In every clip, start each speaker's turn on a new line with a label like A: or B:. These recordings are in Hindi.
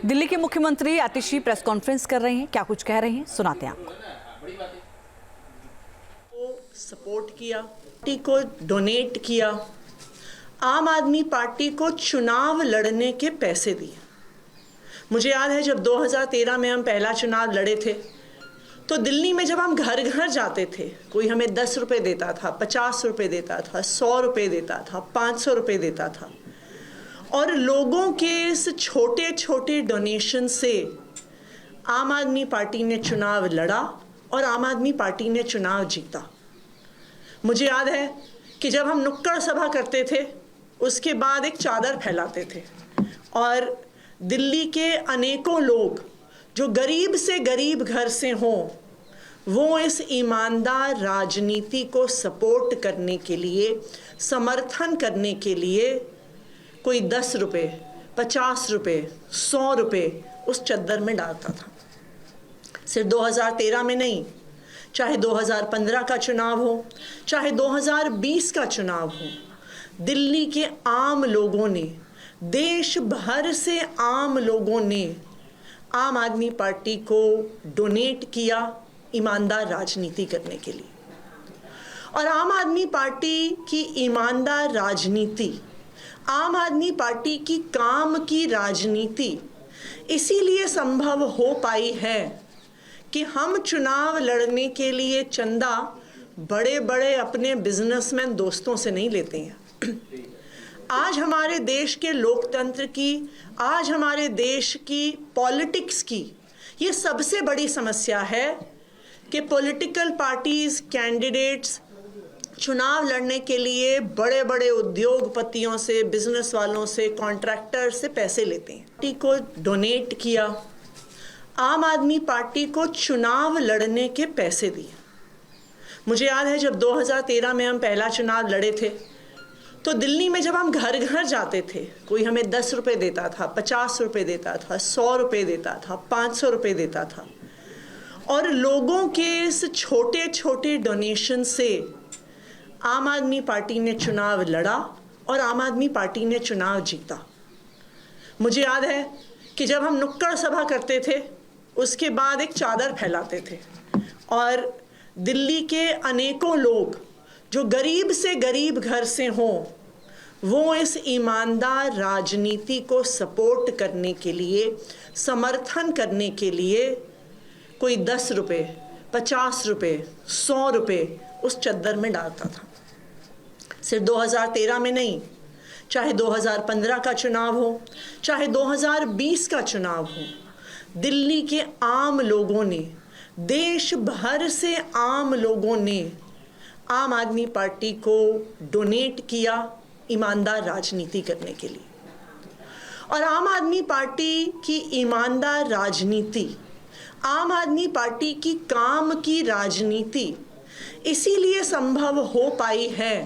A: दिल्ली के मुख्यमंत्री आतिशी प्रेस कॉन्फ्रेंस कर रहे हैं। क्या कुछ कह रहे हैं, सुनाते हैं आपको।
B: सपोर्ट किया, पार्टी को डोनेट किया, आम आदमी पार्टी को चुनाव लड़ने के पैसे दिए। मुझे याद है जब 2013 में हम पहला चुनाव लड़े थे तो दिल्ली में जब हम घर घर जाते थे, कोई हमें 10 रुपये देता था, 50 रुपये देता था, 100 रुपये देता था, 500 रुपये देता था, और लोगों के इस छोटे छोटे डोनेशन से आम आदमी पार्टी ने चुनाव लड़ा और आम आदमी पार्टी ने चुनाव जीता। मुझे याद है कि जब हम नुक्कड़ सभा करते थे उसके बाद एक चादर फैलाते थे और दिल्ली के अनेकों लोग जो गरीब से गरीब घर से हों, वो इस ईमानदार राजनीति को सपोर्ट करने के लिए, समर्थन करने के लिए कोई 10 रुपये, 50 रुपये, 100 रुपये उस चद्दर में डालता था। सिर्फ 2013 में नहीं, चाहे 2015 का चुनाव हो, चाहे 2020 का चुनाव हो, दिल्ली के आम लोगों ने, देश भर से आम लोगों ने आम आदमी पार्टी को डोनेट किया ईमानदार राजनीति करने के लिए। और आम आदमी पार्टी की ईमानदार राजनीति, आम आदमी पार्टी की काम की राजनीति इसीलिए संभव हो पाई है कि हम चुनाव लड़ने के लिए चंदा बड़े बड़े अपने बिजनेसमैन दोस्तों से नहीं लेते हैं। आज हमारे देश के लोकतंत्र की, आज हमारे देश की पॉलिटिक्स की ये सबसे बड़ी समस्या है कि पॉलिटिकल पार्टीज, कैंडिडेट्स चुनाव लड़ने के लिए बड़े बड़े उद्योगपतियों से, बिजनेस वालों से, कॉन्ट्रैक्टर से पैसे लेते हैं। पार्टी को डोनेट किया, आम आदमी पार्टी को चुनाव लड़ने के पैसे दिए। मुझे याद है जब 2013 में हम पहला चुनाव लड़े थे तो दिल्ली में जब हम घर घर जाते थे, कोई हमें 10 रुपये देता था, 50 रुपये देता था, 100 रुपये देता था, 500 रुपये देता था, और लोगों के इस छोटे छोटे डोनेशन से आम आदमी पार्टी ने चुनाव लड़ा और आम आदमी पार्टी ने चुनाव जीता। मुझे याद है कि जब हम नुक्कड़ सभा करते थे उसके बाद एक चादर फैलाते थे और दिल्ली के अनेकों लोग जो गरीब से गरीब घर से हों, वो इस ईमानदार राजनीति को सपोर्ट करने के लिए, समर्थन करने के लिए कोई 10 रुपये, 50 रुपये, 100 रुपये उस चद्दर में डालता था। सिर्फ 2013 में नहीं, चाहे 2015 का चुनाव हो, चाहे 2020 का चुनाव हो, दिल्ली के आम लोगों ने, देश भर से आम लोगों ने आम आदमी पार्टी को डोनेट किया ईमानदार राजनीति करने के लिए। और आम आदमी पार्टी की ईमानदार राजनीति, आम आदमी पार्टी की काम की राजनीति इसीलिए संभव हो पाई है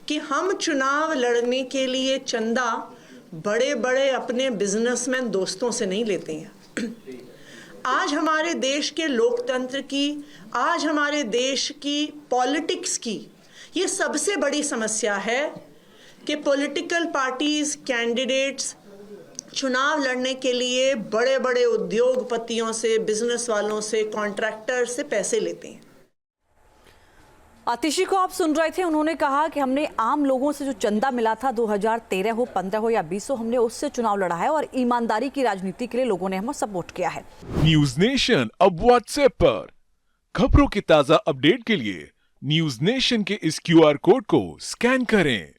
B: कि हम चुनाव लड़ने के लिए चंदा बड़े बड़े अपने बिजनेसमैन दोस्तों से नहीं लेते हैं। आज हमारे देश के लोकतंत्र की, आज हमारे देश की पॉलिटिक्स की ये सबसे बड़ी समस्या है कि पॉलिटिकल पार्टीज, कैंडिडेट्स चुनाव लड़ने के लिए बड़े बड़े उद्योगपतियों से, बिजनेस वालों से, कॉन्ट्रैक्टर से पैसे लेते हैं।
A: आतिशी को आप सुन रहे थे, उन्होंने कहा कि हमने आम लोगों से जो चंदा मिला था 2013 हो, 15 हो या 20 हो, हमने उससे चुनाव लड़ा है और ईमानदारी की राजनीति के लिए लोगों ने हमें सपोर्ट किया है।
C: न्यूज नेशन अब व्हाट्सएप पर खबरों की ताजा अपडेट के लिए न्यूज नेशन के इस QR कोड को स्कैन करें।